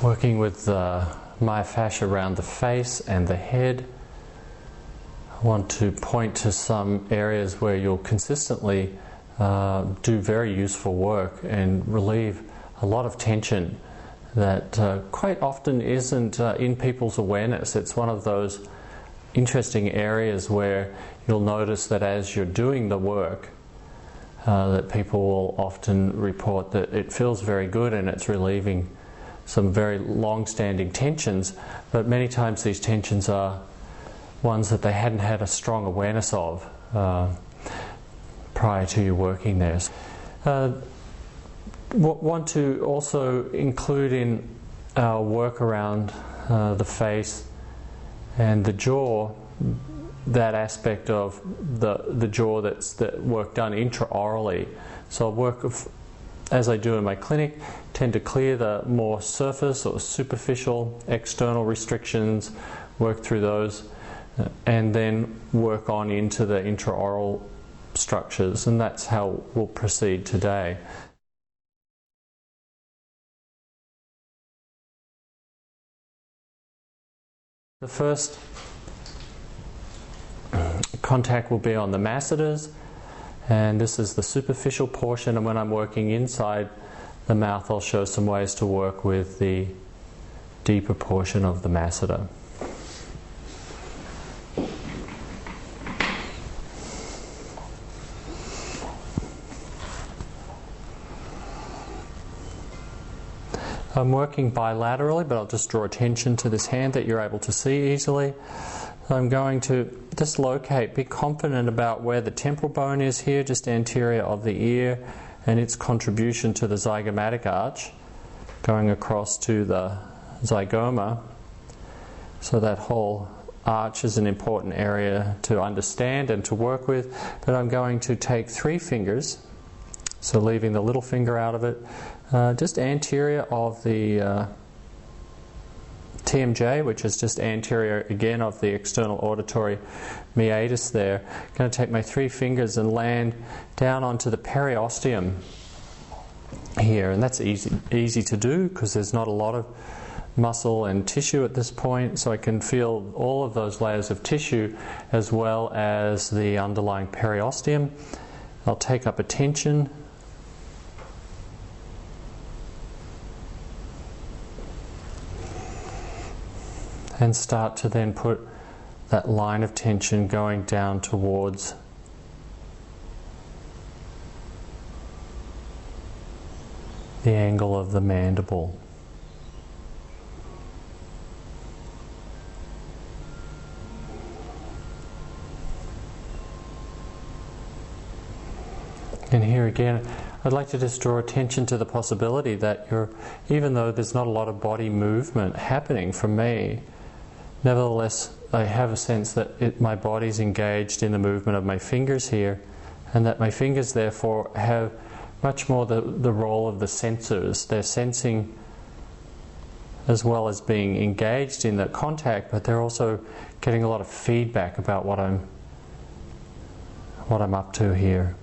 working with the myofascia around the face and the head. I want to point to some areas where you'll consistently do very useful work and relieve a lot of tension that quite often isn't in people's awareness. It's one of those interesting areas where you'll notice that as you're doing the work, that people will often report that it feels very good and it's relieving some very long-standing tensions, but many times these tensions are ones that they hadn't had a strong awareness of prior to you working there. Want to also include in our work around the face and the jaw, that aspect of the jaw that's the work done intraorally. So I'll work, as I do in my clinic, tend to clear the more surface or superficial external restrictions, work through those, and then work on into the intraoral structures, and that's how we'll proceed today. The first contact will be on the masseters, and this is the superficial portion, and when I'm working inside the mouth I'll show some ways to work with the deeper portion of the masseter. I'm working bilaterally, but I'll just draw attention to this hand that you're able to see easily. I'm going to just locate, be confident about where the temporal bone is here, just anterior of the ear, and its contribution to the zygomatic arch, going across to the zygoma. So that whole arch is an important area to understand and to work with. But I'm going to take 3 fingers, so leaving the little finger out of it, just anterior of the TMJ, which is just anterior again of the external auditory meatus there. I'm going to take my 3 fingers and land down onto the periosteum here, and that's easy to do because there's not a lot of muscle and tissue at this point, so I can feel all of those layers of tissue as well as the underlying periosteum. I'll take up a tension. And start to then put that line of tension going down towards the angle of the mandible. And here again, I'd like to just draw attention to the possibility that even though there's not a lot of body movement happening for me, nevertheless, I have a sense that my body's engaged in the movement of my fingers here, and that my fingers therefore have much more the role of the sensors. They're sensing as well as being engaged in the contact, but they're also getting a lot of feedback about what I'm up to here.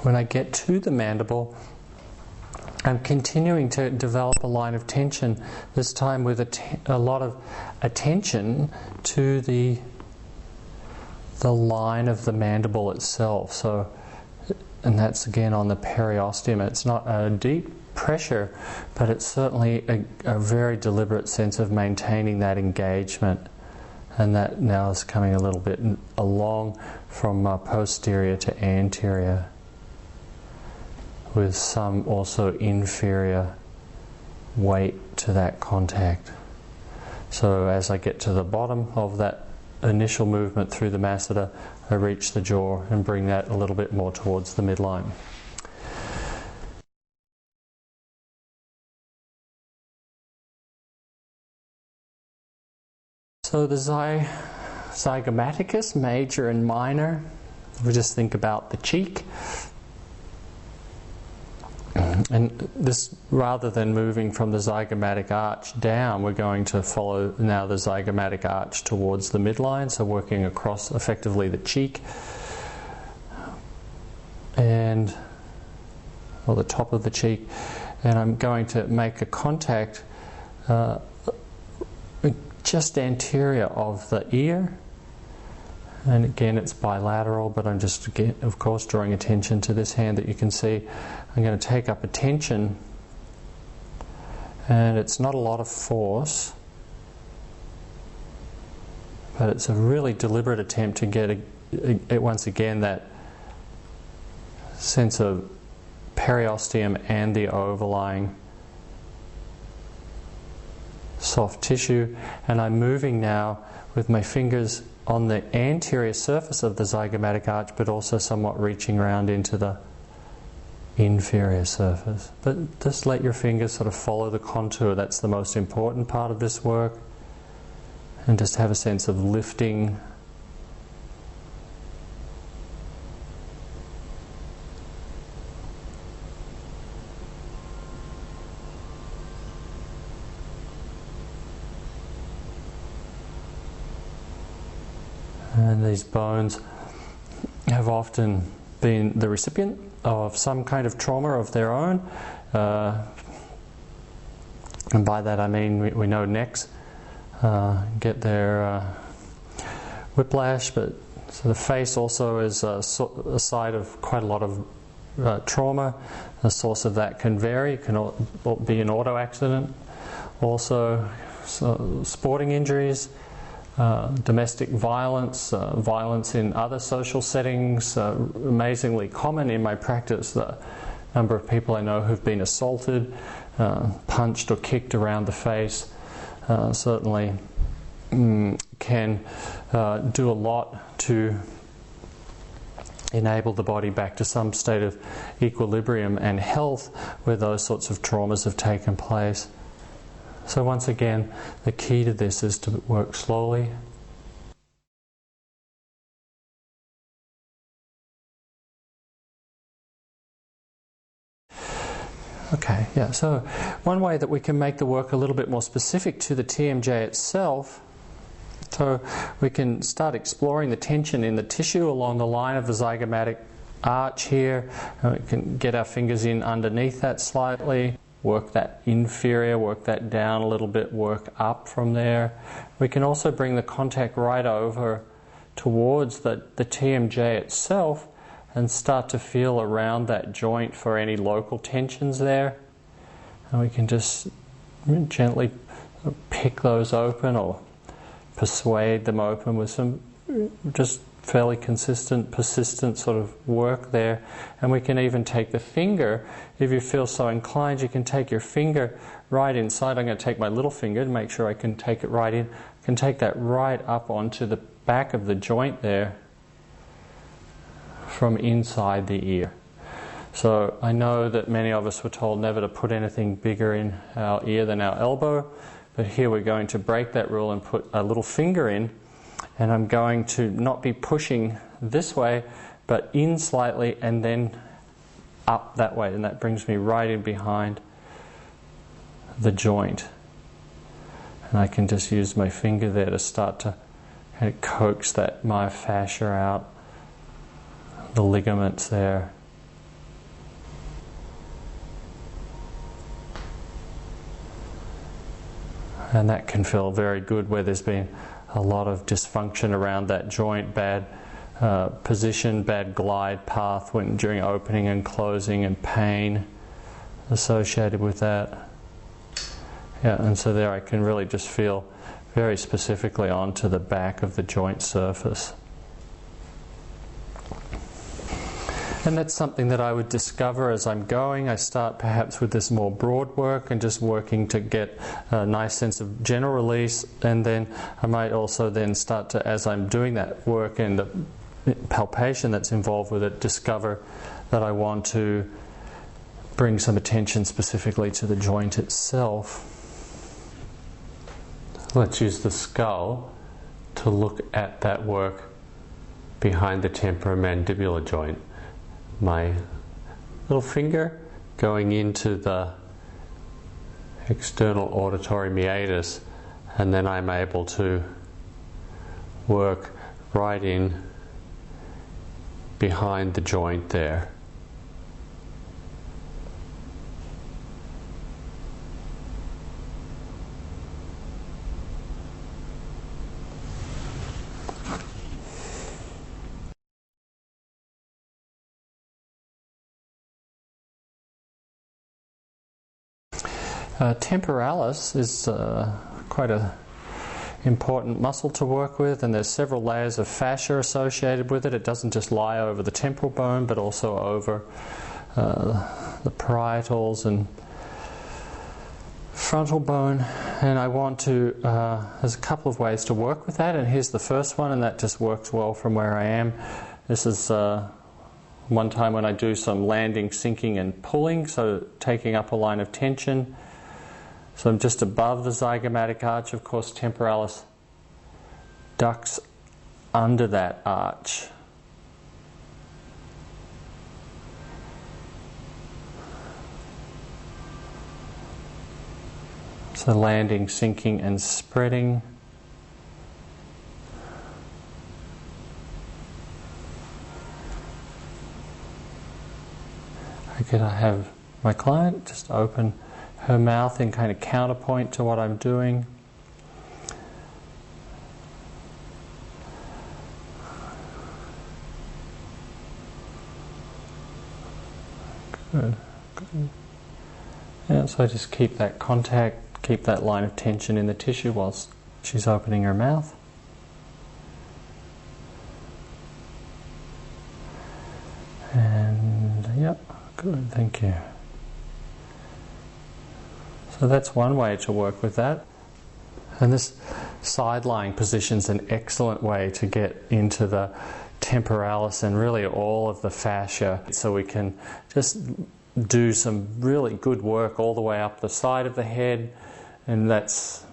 When I get to the mandible, I'm continuing to develop a line of tension, this time with a lot of attention to the the line of the mandible itself. So, and that's again on the periosteum. It's not a deep pressure, but it's certainly a very deliberate sense of maintaining that engagement. And that now is coming a little bit along from posterior to anterior, with some also inferior weight to that contact. So as I get to the bottom of that initial movement through the masseter, I reach the jaw and bring that a little bit more towards the midline. So the zygomaticus, major and minor, we just think about the cheek. And this, rather than moving from the zygomatic arch down, we're going to follow now the zygomatic arch towards the midline, so working across effectively the cheek and, or the top of the cheek, and I'm going to make a contact just anterior of the ear. And again, it's bilateral, but I'm just, again, of course, drawing attention to this hand that you can see. I'm going to take up a tension, and it's not a lot of force, but it's a really deliberate attempt to get, once again, that sense of periosteum and the overlying soft tissue. And I'm moving now with my fingers on the anterior surface of the zygomatic arch, but also somewhat reaching around into the inferior surface. But just let your fingers sort of follow the contour. That's the most important part of this work. And just have a sense of lifting. And these bones have often been the recipient of some kind of trauma of their own. And by that I mean we know necks get their whiplash, but so the face also is a site of quite a lot of trauma. The source of that can vary. It can be an auto accident, also sporting injuries, domestic violence, violence in other social settings, amazingly common in my practice. The number of people I know who've been assaulted, punched or kicked around the face, certainly can do a lot to enable the body back to some state of equilibrium and health where those sorts of traumas have taken place. So once again, the key to this is to work slowly. Okay, yeah, so one way that we can make the work a little bit more specific to the TMJ itself, so we can start exploring the tension in the tissue along the line of the zygomatic arch here, and we can get our fingers in underneath that slightly. Work that inferior, work that down a little bit, work up from there. We can also bring the contact right over towards the TMJ itself and start to feel around that joint for any local tensions there. And we can just gently pick those open or persuade them open with some just fairly consistent, persistent sort of work there. And we can even take the finger, if you feel so inclined, you can take your finger right inside. I'm going to take my little finger to make sure I can take it right in. I can take that right up onto the back of the joint there from inside the ear. So I know that many of us were told never to put anything bigger in our ear than our elbow, but here we're going to break that rule and put a little finger in. And I'm going to not be pushing this way, but in slightly and then up that way. And that brings me right in behind the joint. And I can just use my finger there to start to kind of coax that myofascia out, the ligaments there. And that can feel very good where there's been a lot of dysfunction around that joint, bad position, bad glide path during opening and closing, and pain associated with that. Yeah, and so there I can really just feel very specifically onto the back of the joint surface. And that's something that I would discover as I'm going. I start perhaps with this more broad work and just working to get a nice sense of general release, and then I might also then start to, as I'm doing that work and the palpation that's involved with it, discover that I want to bring some attention specifically to the joint itself. Let's use the skull to look at that work behind the temporomandibular joint. My little finger going into the external auditory meatus, and then I'm able to work right in behind the joint there. Temporalis is quite an important muscle to work with, and there's several layers of fascia associated with it. It doesn't just lie over the temporal bone, but also over the parietals and frontal bone. And I want to, there's a couple of ways to work with that, and here's the first one, and that just works well from where I am. This is one time when I do some landing, sinking and pulling, so taking up a line of tension. So I'm just above the zygomatic arch. Of course, temporalis ducks under that arch. So landing, sinking and spreading. Again, I have my client just open her mouth in kind of counterpoint to what I'm doing. Good, good. Yeah, so I just keep that contact, keep that line of tension in the tissue whilst she's opening her mouth. And yep, good, thank you. So that's one way to work with that. And this side-lying position is an excellent way to get into the temporalis and really all of the fascia, so we can just do some really good work all the way up the side of the head, and that's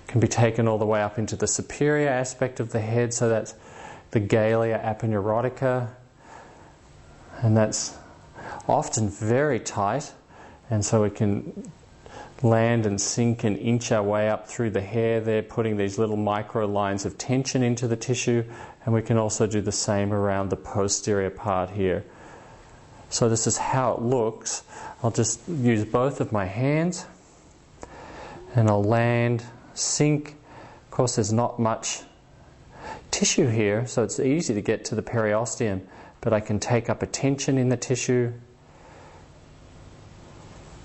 can be taken all the way up into the superior aspect of the head, so that's the Galea Aponeurotica, and that's often very tight, and so we can land and sink and inch our way up through the hair there, putting these little micro lines of tension into the tissue, and we can also do the same around the posterior part here. So this is how it looks. I'll just use both of my hands and I'll land, sink. Of course, there's not much tissue here, so it's easy to get to the periosteum, but I can take up a tension in the tissue,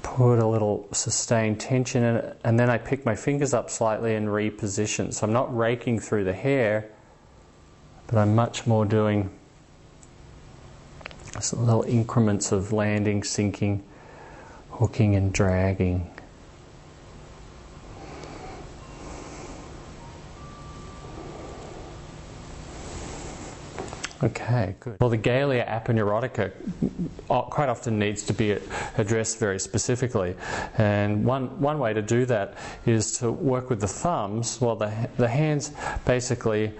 put a little sustained tension in it, and then I pick my fingers up slightly and reposition. So I'm not raking through the hair, but I'm much more doing little increments of landing, sinking, hooking and dragging. Okay, good. Well, the Galea Aponeurotica quite often needs to be addressed very specifically, and one way to do that is to work with the thumbs. Well, the hands basically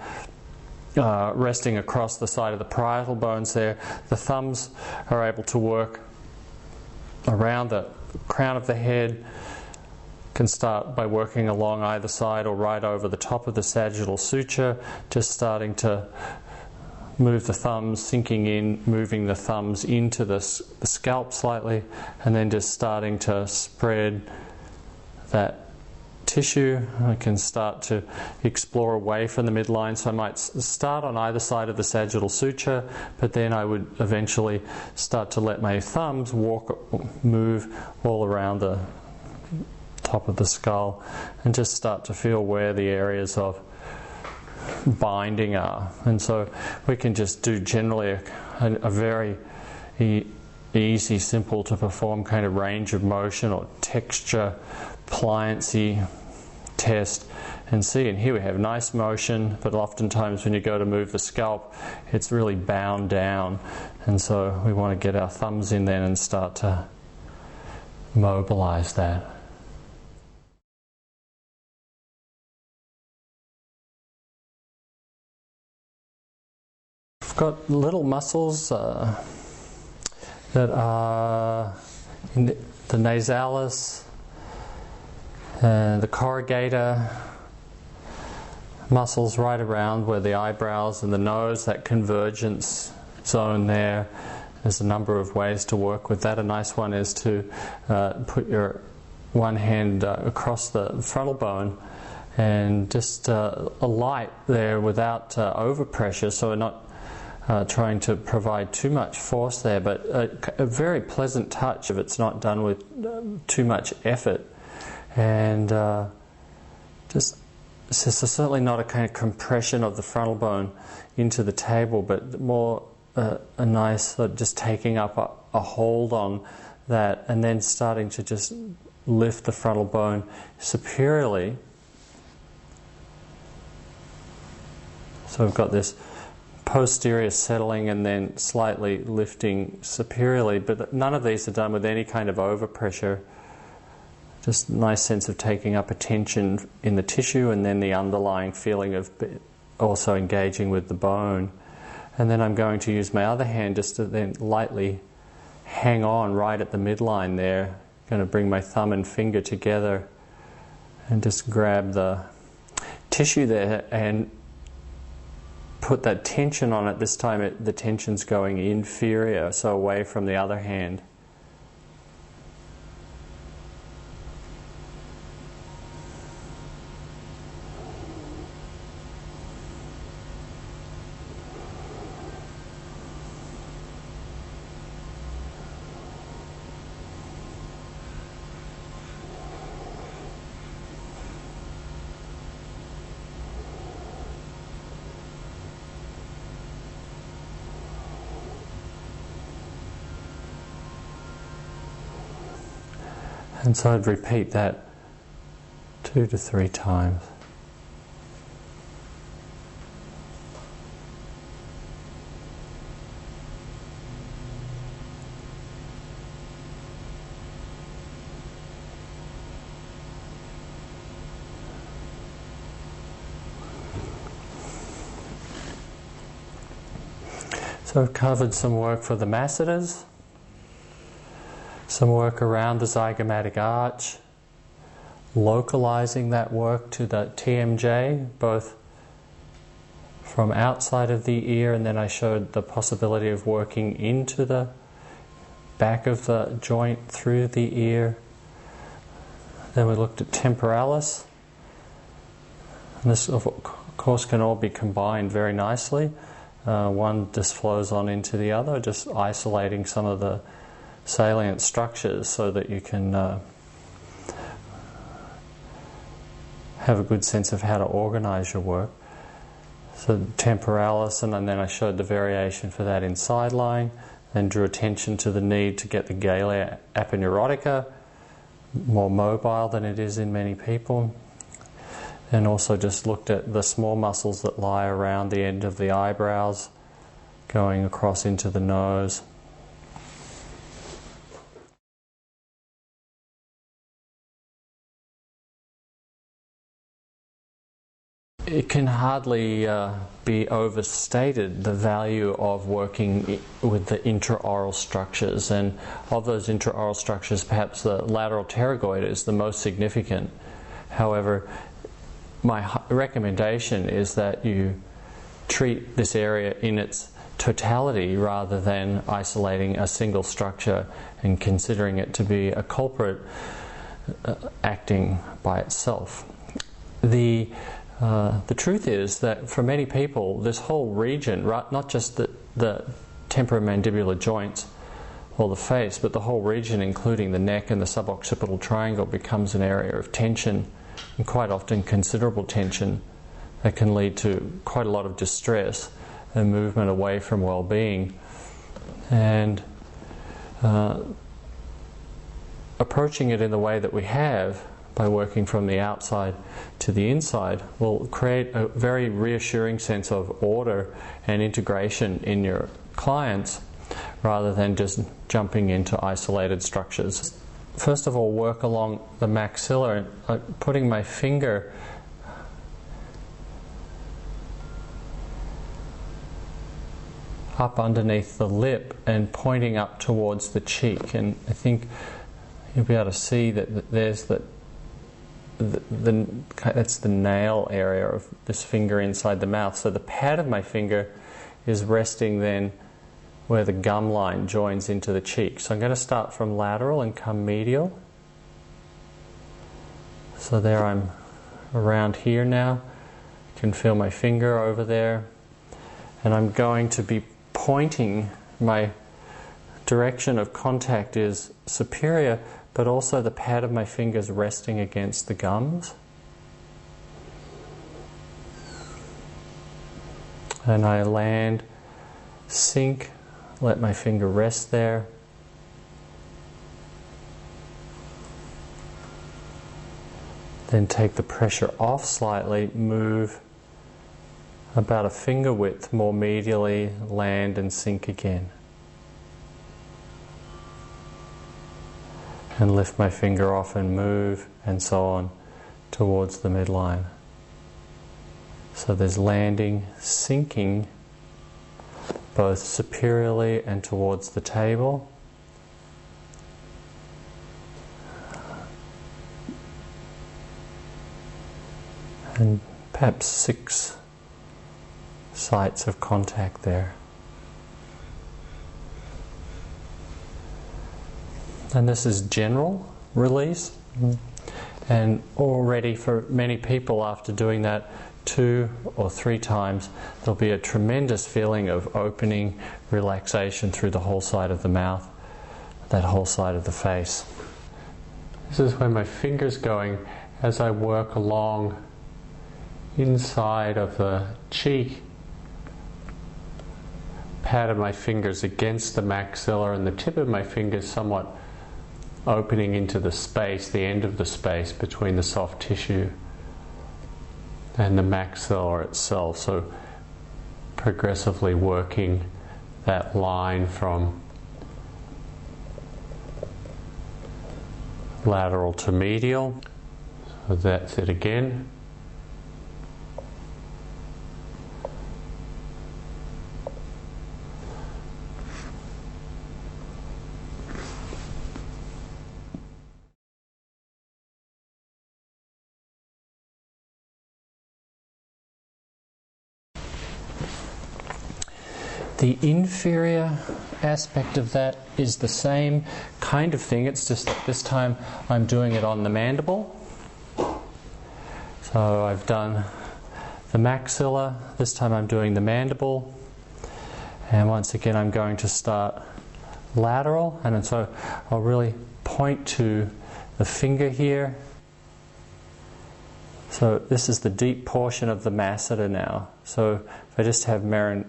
resting across the side of the parietal bones there. The thumbs are able to work around the crown of the head. Can start by working along either side or right over the top of the sagittal suture, just starting to move the thumbs, sinking in, moving the thumbs into the scalp slightly, and then just starting to spread that tissue. I can start to explore away from the midline, so I might start on either side of the sagittal suture, but then I would eventually start to let my thumbs move all around the top of the skull and just start to feel where the areas of binding are. And so we can just do generally a very easy, simple to perform kind of range of motion or texture, pliancy test and see. And here we have nice motion, but oftentimes when you go to move the scalp, it's really bound down. And so we want to get our thumbs in then and start to mobilize that. We've got little muscles that are in the Nasalis, the corrugator, muscles right around where the eyebrows and the nose, that convergence zone there. There's a number of ways to work with that. A nice one is to put your one hand across the frontal bone and just a light there without overpressure, so we're not trying to provide too much force there, but a very pleasant touch if it's not done with too much effort. And just certainly not a kind of compression of the frontal bone into the table, but more a nice just taking up a hold on that and then starting to just lift the frontal bone superiorly. So we've got this posterior settling and then slightly lifting superiorly, but none of these are done with any kind of overpressure. Just a nice sense of taking up a tension in the tissue and then the underlying feeling of also engaging with the bone. And then I'm going to use my other hand just to then lightly hang on right at the midline there. I'm going to bring my thumb and finger together and just grab the tissue there and put that tension on it. This time the tension's going inferior, so away from the other hand. And so I'd repeat that 2 to 3 times. So I've covered some work for the Masseters, some work around the zygomatic arch, localizing that work to the TMJ, both from outside of the ear, and then I showed the possibility of working into the back of the joint through the ear. Then we looked at temporalis. And this, of course, can all be combined very nicely. One just flows on into the other, just isolating some of the salient structures so that you can have a good sense of how to organize your work. So temporalis, and then I showed the variation for that in side lying, then drew attention to the need to get the Galea Aponeurotica more mobile than it is in many people. And also just looked at the small muscles that lie around the end of the eyebrows, going across into the nose. It can hardly be overstated the value of working with the intraoral structures, and of those intraoral structures perhaps the lateral pterygoid is the most significant. However, my recommendation is that you treat this area in its totality rather than isolating a single structure and considering it to be a culprit. acting by itself. The truth is that for many people, this whole region, not just the temporomandibular joints or the face, but the whole region, including the neck and the suboccipital triangle, becomes an area of tension, and quite often considerable tension that can lead to quite a lot of distress and movement away from well-being. And approaching it in the way that we have, by working from the outside to the inside, will create a very reassuring sense of order and integration in your clients, rather than just jumping into isolated structures. First of all, work along the maxilla, putting my finger up underneath the lip and pointing up towards the cheek. And I think you'll be able to see that there's that's the nail area of this finger inside the mouth. So the pad of my finger is resting then where the gum line joins into the cheek. So I'm going to start from lateral and come medial. So there, I'm around here now. You can feel my finger over there. And I'm going to be pointing, my direction of contact is superior, but also the pad of my fingers resting against the gums. And I land, sink, let my finger rest there. Then take the pressure off slightly, move about a finger width more medially, land and sink again. And lift my finger off and move, and so on, towards the midline. So there's landing, sinking, both superiorly and towards the table. And perhaps 6 sites of contact there. And this is general release. And already for many people, after doing that 2 or 3 times, there'll be a tremendous feeling of opening, relaxation through the whole side of the mouth, that whole side of the face. This is where my finger's going as I work along inside of the cheek. Pad of my fingers against the maxilla, and the tip of my fingers somewhat opening into the space, the end of the space between the soft tissue and the maxilla itself. So progressively working that line from lateral to medial. So that's it again. The inferior aspect of that is the same kind of thing. It's just that this time I'm doing it on the mandible. So I've done the maxilla. This time I'm doing the mandible. And once again I'm going to start lateral. And so I'll really point to the finger here. So this is the deep portion of the masseter now. So if I just have Marin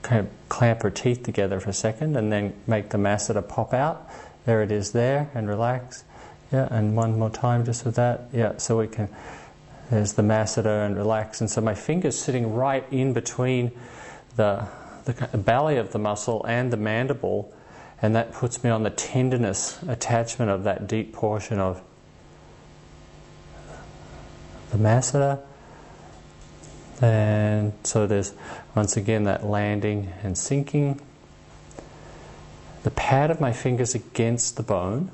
kind of clamp her teeth together for a second and then make the masseter pop out. There it is there, and relax. Yeah, and one more time just with that. Yeah, so we can, there's the masseter and relax. And so my finger's sitting right in between the belly of the muscle and the mandible, and that puts me on the tenderness attachment of that deep portion of the masseter. And so there's once again that landing and sinking. The pad of my fingers against the bone,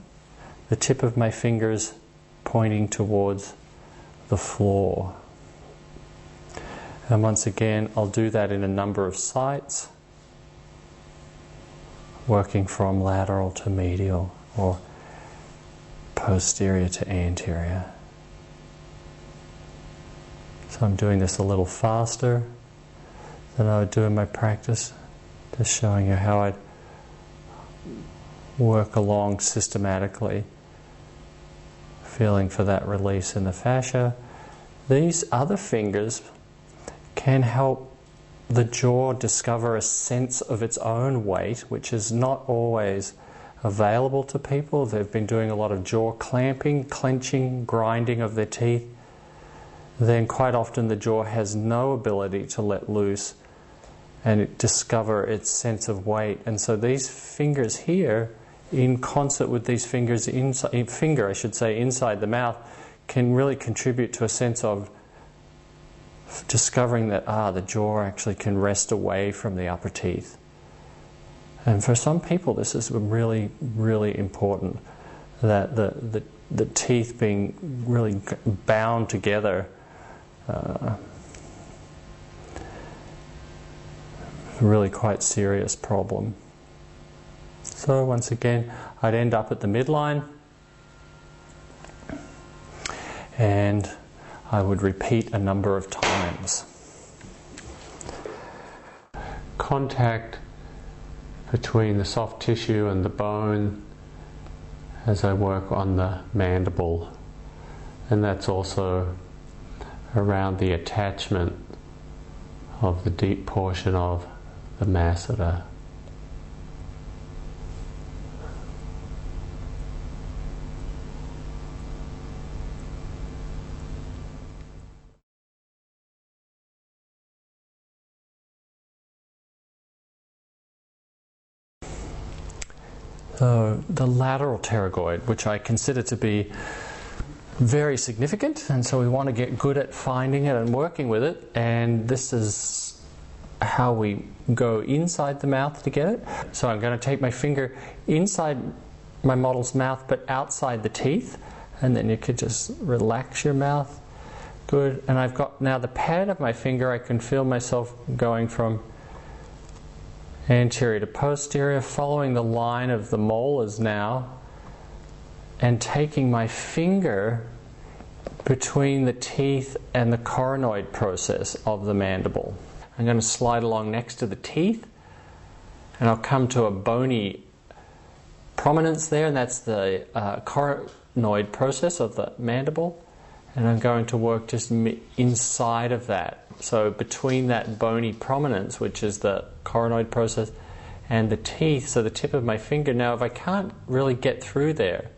the tip of my fingers pointing towards the floor. And once again, I'll do that in a number of sites, working from lateral to medial, or posterior to anterior. So I'm doing this a little faster than I would do in my practice, just showing you how I'd work along systematically, feeling for that release in the fascia. These other fingers can help the jaw discover a sense of its own weight, which is not always available to people. They've been doing a lot of jaw clamping, clenching, grinding of their teeth. Then quite often the jaw has no ability to let loose and discover its sense of weight. And so these fingers here, in concert with these fingers inside the mouth, can really contribute to a sense of discovering that the jaw actually can rest away from the upper teeth. And for some people this is really, really important, that the teeth being really bound together really quite serious problem. So once again, I'd end up at the midline and I would repeat a number of times. Contact between the soft tissue and the bone as I work on the mandible, and that's also around the attachment of the deep portion of the masseter. So the lateral pterygoid, which I consider to be very significant, and so we want to get good at finding it and working with it, and this is how we go inside the mouth to get it. So I'm going to take my finger inside my model's mouth but outside the teeth, and then you could just relax your mouth. Good. And I've got now the pad of my finger, I can feel myself going from anterior to posterior, following the line of the molars now, and taking my finger between the teeth and the coronoid process of the mandible. I'm going to slide along next to the teeth, and I'll come to a bony prominence there, and that's the coronoid process of the mandible, and I'm going to work just inside of that. So between that bony prominence, which is the coronoid process, and the teeth, so the tip of my finger. Now if I can't really get through there,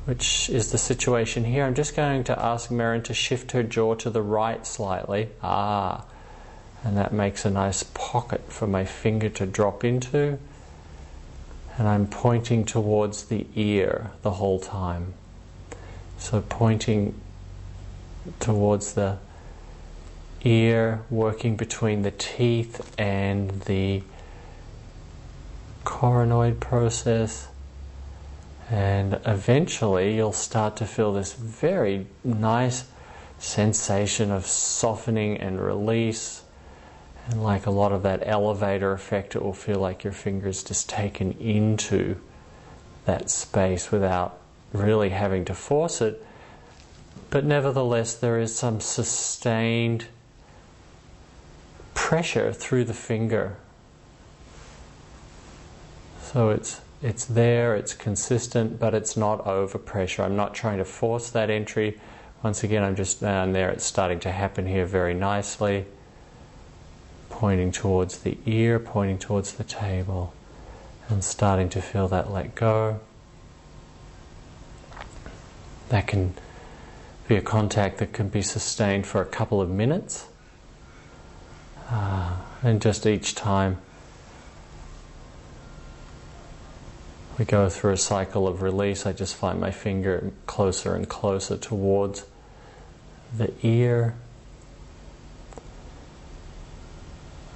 which is the situation here, I'm just going to ask Maren to shift her jaw to the right slightly. And that makes a nice pocket for my finger to drop into. And I'm pointing towards the ear the whole time. So pointing towards the ear, working between the teeth and the coronoid process, and eventually you'll start to feel this very nice sensation of softening and release, and like a lot of that elevator effect, it will feel like your finger's just taken into that space without really having to force it. But nevertheless there is some sustained pressure through the finger. So it's there, it's consistent, but it's not over pressure. I'm not trying to force that entry. Once again, I'm just down there. It's starting to happen here very nicely. Pointing towards the ear, pointing towards the table, and starting to feel that let go. That can be a contact that can be sustained for a couple of minutes. And just each time we go through a cycle of release, I just find my finger closer and closer towards the ear.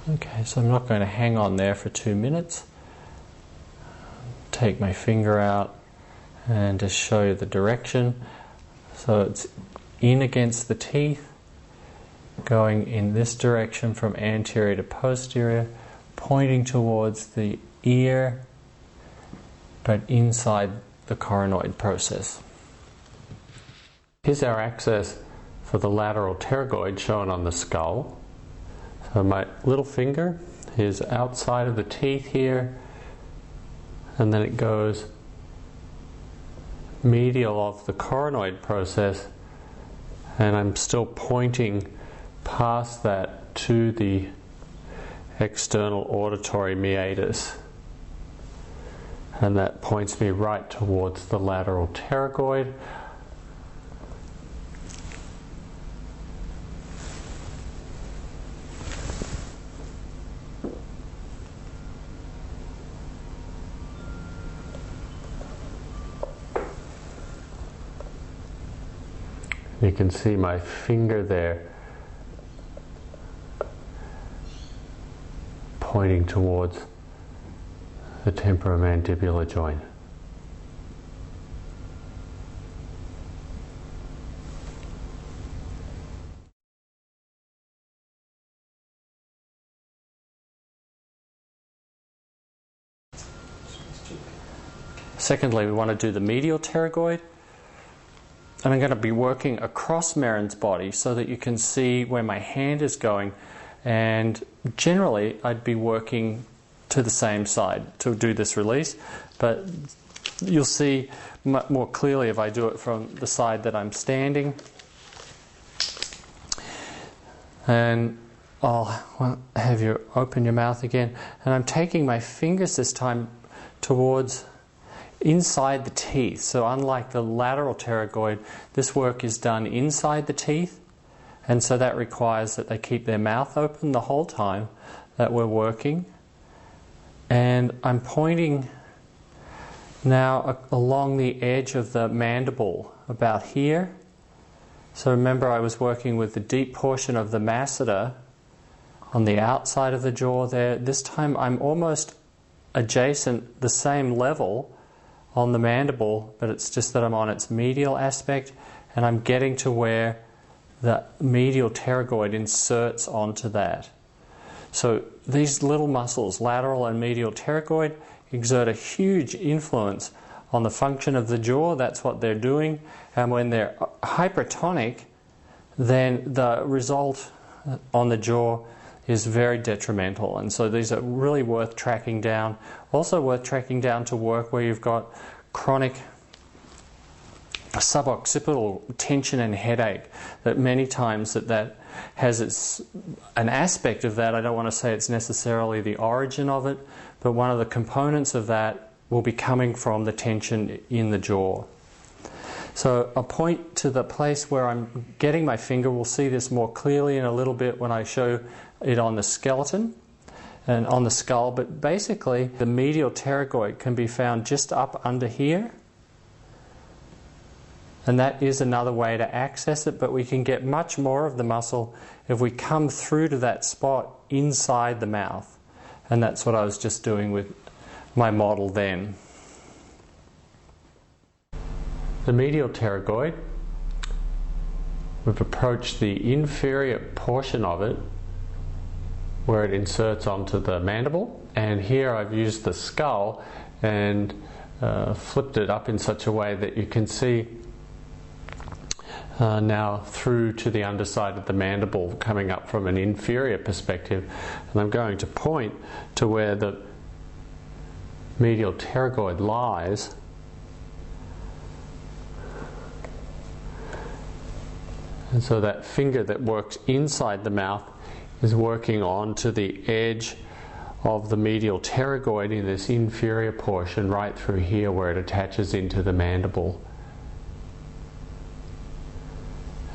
Okay, so I'm not going to hang on there for 2 minutes. Take my finger out and just show you the direction. So it's in against the teeth, going in this direction from anterior to posterior, pointing towards the ear, but inside the coronoid process. is our access for the lateral pterygoid shown on the skull. So my little finger is outside of the teeth here, and then it goes medial of the coronoid process, and I'm still pointing past that to the external auditory meatus, and that points me right towards the lateral pterygoid. You can see my finger there pointing towards the temporomandibular joint. Secondly, we want to do the medial pterygoid. And I'm going to be working across Marin's body so that you can see where my hand is going, and generally I'd be working to the same side to do this release, but you'll see more clearly if I do it from the side that I'm standing. And I'll have you open your mouth again, and I'm taking my fingers this time towards inside the teeth. So unlike the lateral pterygoid, this work is done inside the teeth, and so that requires that they keep their mouth open the whole time that we're working. And I'm pointing now along the edge of the mandible, about here. So remember, I was working with the deep portion of the masseter on the outside of the jaw there. This time I'm almost adjacent, the same level on the mandible, but it's just that I'm on its medial aspect, and I'm getting to where the medial pterygoid inserts onto that. So these little muscles, lateral and medial pterygoid, exert a huge influence on the function of the jaw. That's what they're doing, and when they're hypertonic, then the result on the jaw is very detrimental, and so these are really worth tracking down. Also worth tracking down to work where you've got chronic suboccipital tension and headache, that many times that has an aspect of that. I don't want to say it's necessarily the origin of it, but one of the components of that will be coming from the tension in the jaw. So I'll point to the place where I'm getting my finger. We'll see this more clearly in a little bit when I show it on the skeleton and on the skull, but basically the medial pterygoid can be found just up under here, and that is another way to access it, but we can get much more of the muscle if we come through to that spot inside the mouth, and that's what I was just doing with my model then. The medial pterygoid, we've approached the inferior portion of it where it inserts onto the mandible, and here I've used the skull and flipped it up in such a way that you can see now through to the underside of the mandible coming up from an inferior perspective, and I'm going to point to where the medial pterygoid lies. And so that finger that works inside the mouth is working on to the edge of the medial pterygoid in this inferior portion right through here where it attaches into the mandible.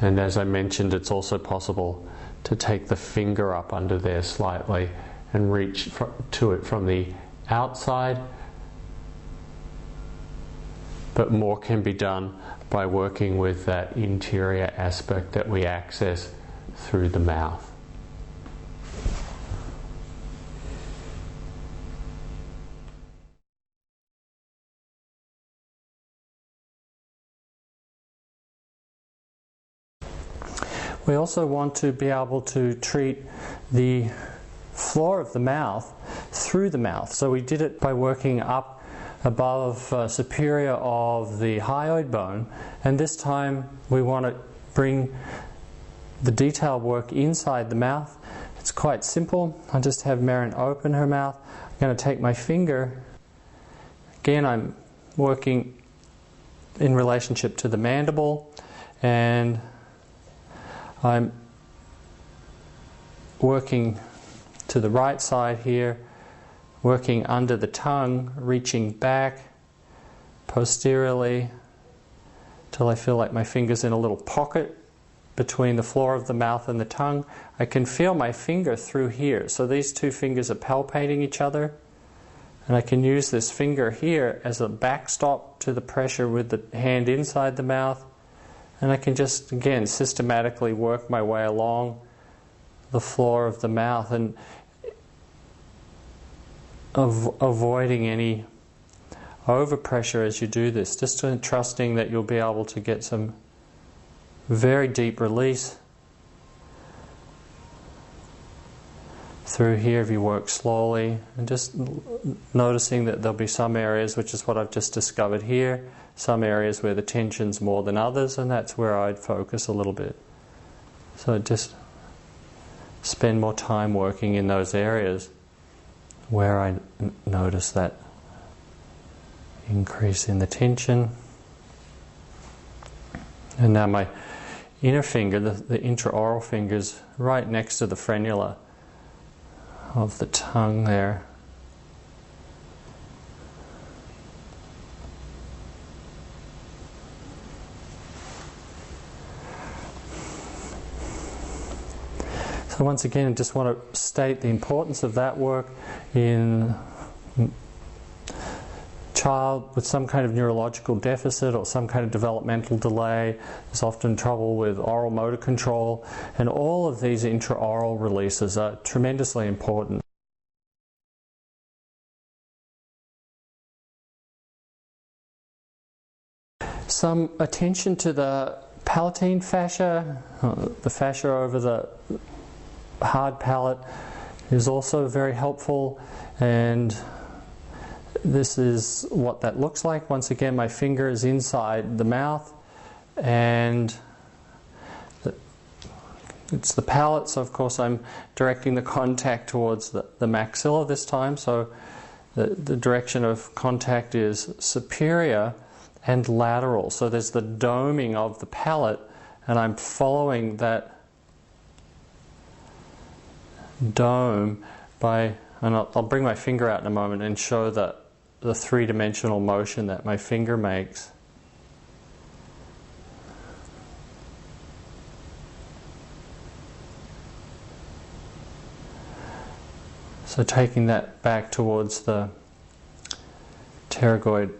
And as I mentioned, it's also possible to take the finger up under there slightly and reach to it from the outside, but more can be done by working with that interior aspect that we access through the mouth. We also want to be able to treat the floor of the mouth through the mouth. So we did it by working up above superior of the hyoid bone, and this time we want to bring the detailed work inside the mouth. It's quite simple. I'll just have Maren open her mouth. I'm going to take my finger. Again, I'm working in relationship to the mandible, and I'm working to the right side here, working under the tongue, reaching back posteriorly till I feel like my finger's in a little pocket between the floor of the mouth and the tongue. I can feel my finger through here. So these two fingers are palpating each other. And I can use this finger here as a backstop to the pressure with the hand inside the mouth. And I can just, again, systematically work my way along the floor of the mouth and avoiding any overpressure as you do this. Just trusting that you'll be able to get some very deep release through here if you work slowly, and just noticing that there'll be some areas, which is what I've just discovered here, some areas where the tension's more than others, and that's where I'd focus a little bit. So just spend more time working in those areas where I notice that increase in the tension. And now my inner finger, the intraoral fingers, right next to the frenula of the tongue there. So once again, I just want to state the importance of that work in child with some kind of neurological deficit or some kind of developmental delay. There's often trouble with oral motor control, and all of these intraoral releases are tremendously important. Some attention to the palatine fascia, the fascia over the hard palate, is also very helpful, and this is what that looks like. Once again, my finger is inside the mouth, and it's the palate, so of course I'm directing the contact towards the maxilla this time, so the direction of contact is superior and lateral. So there's the doming of the palate, and I'm following that dome by, and I'll bring my finger out in a moment and show the three-dimensional motion that my finger makes. So taking that back towards the pterygoid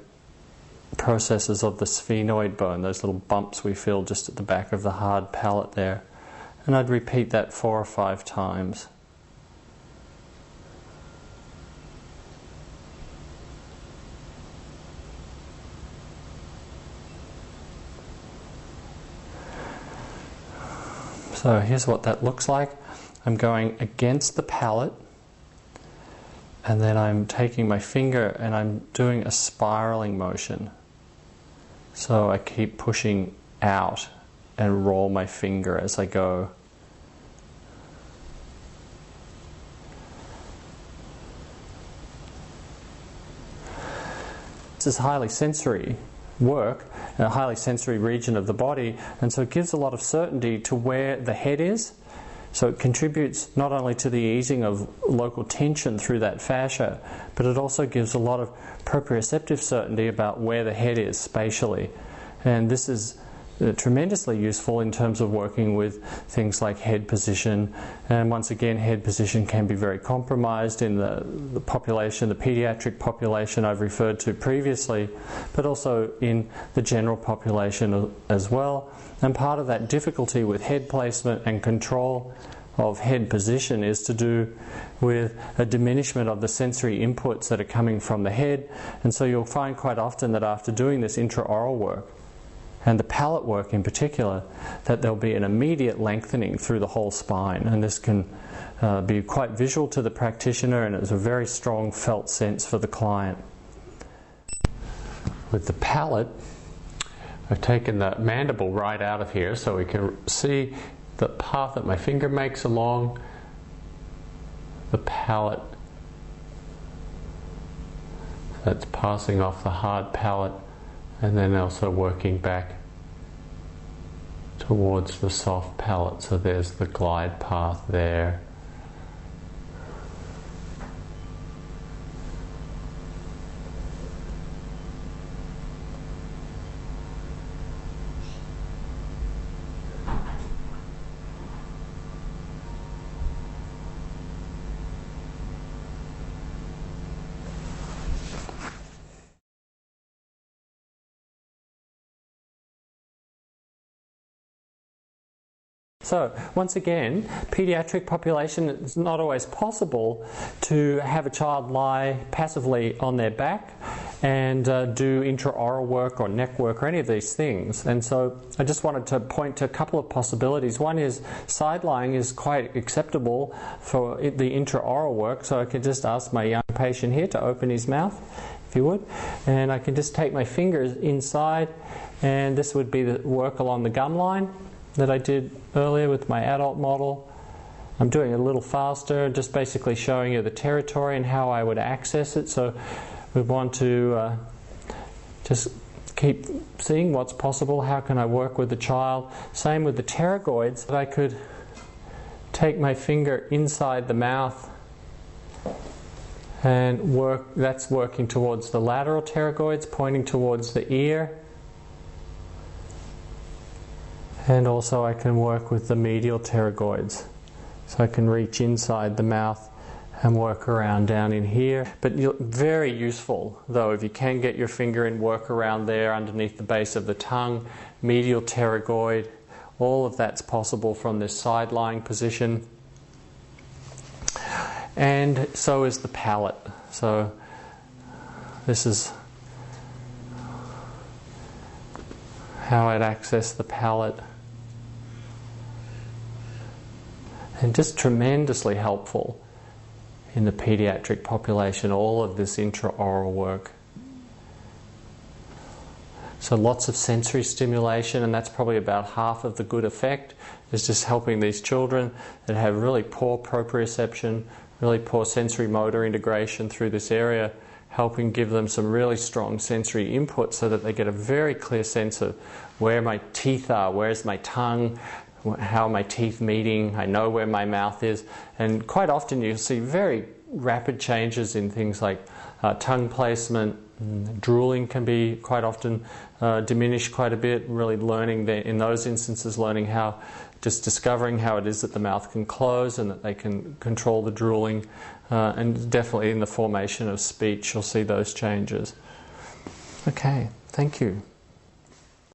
processes of the sphenoid bone, those little bumps we feel just at the back of the hard palate there. And I'd repeat that 4 or 5 times. So here's what that looks like. I'm going against the palate, and then I'm taking my finger and I'm doing a spiraling motion. So I keep pushing out and roll my finger as I go. This is highly sensory work, a highly sensory region of the body, and so it gives a lot of certainty to where the head is. So it contributes not only to the easing of local tension through that fascia, but it also gives a lot of proprioceptive certainty about where the head is spatially. And this is tremendously useful in terms of working with things like head position. And once again, head position can be very compromised in the population, the pediatric population I've referred to previously, but also in the general population as well. And part of that difficulty with head placement and control of head position is to do with a diminishment of the sensory inputs that are coming from the head. And so you'll find quite often that after doing this intraoral work, and the palate work in particular, that there'll be an immediate lengthening through the whole spine. And this can be quite visual to the practitioner, and it's a very strong felt sense for the client. With the palate, I've taken the mandible right out of here so we can see the path that my finger makes along the palate. That's passing off the hard palate and then also working back towards the soft palate. So there's the glide path there. So, once again, pediatric population, it's not always possible to have a child lie passively on their back and do intraoral work or neck work or any of these things. And so I just wanted to point to a couple of possibilities. One is side lying is quite acceptable for the intraoral work, so I could just ask my young patient here to open his mouth, if you would, and I can just take my fingers inside, and this would be the work along the gum line that I did earlier with my adult model. I'm doing it a little faster, just basically showing you the territory and how I would access it. So we want to just keep seeing what's possible. How can I work with the child? Same with the pterygoids. I could take my finger inside the mouth and work. That's working towards the lateral pterygoids, pointing towards the ear. And also I can work with the medial pterygoids. So I can reach inside the mouth and work around down in here. But very useful, though, if you can get your finger and work around there underneath the base of the tongue, medial pterygoid, all of that's possible from this side lying position. And so is the palate. So this is how I'd access the palate. And just tremendously helpful in the pediatric population, all of this intraoral work. So lots of sensory stimulation, and that's probably about half of the good effect, is just helping these children that have really poor proprioception, really poor sensory motor integration through this area, helping give them some really strong sensory input so that they get a very clear sense of where my teeth are, where's my tongue, how are my teeth meeting, I know where my mouth is. And quite often you'll see very rapid changes in things like tongue placement. Drooling can be quite often diminished quite a bit, really learning in those instances, learning how, just discovering how it is that the mouth can close and that they can control the drooling. And definitely in the formation of speech you'll see those changes. Okay, thank you.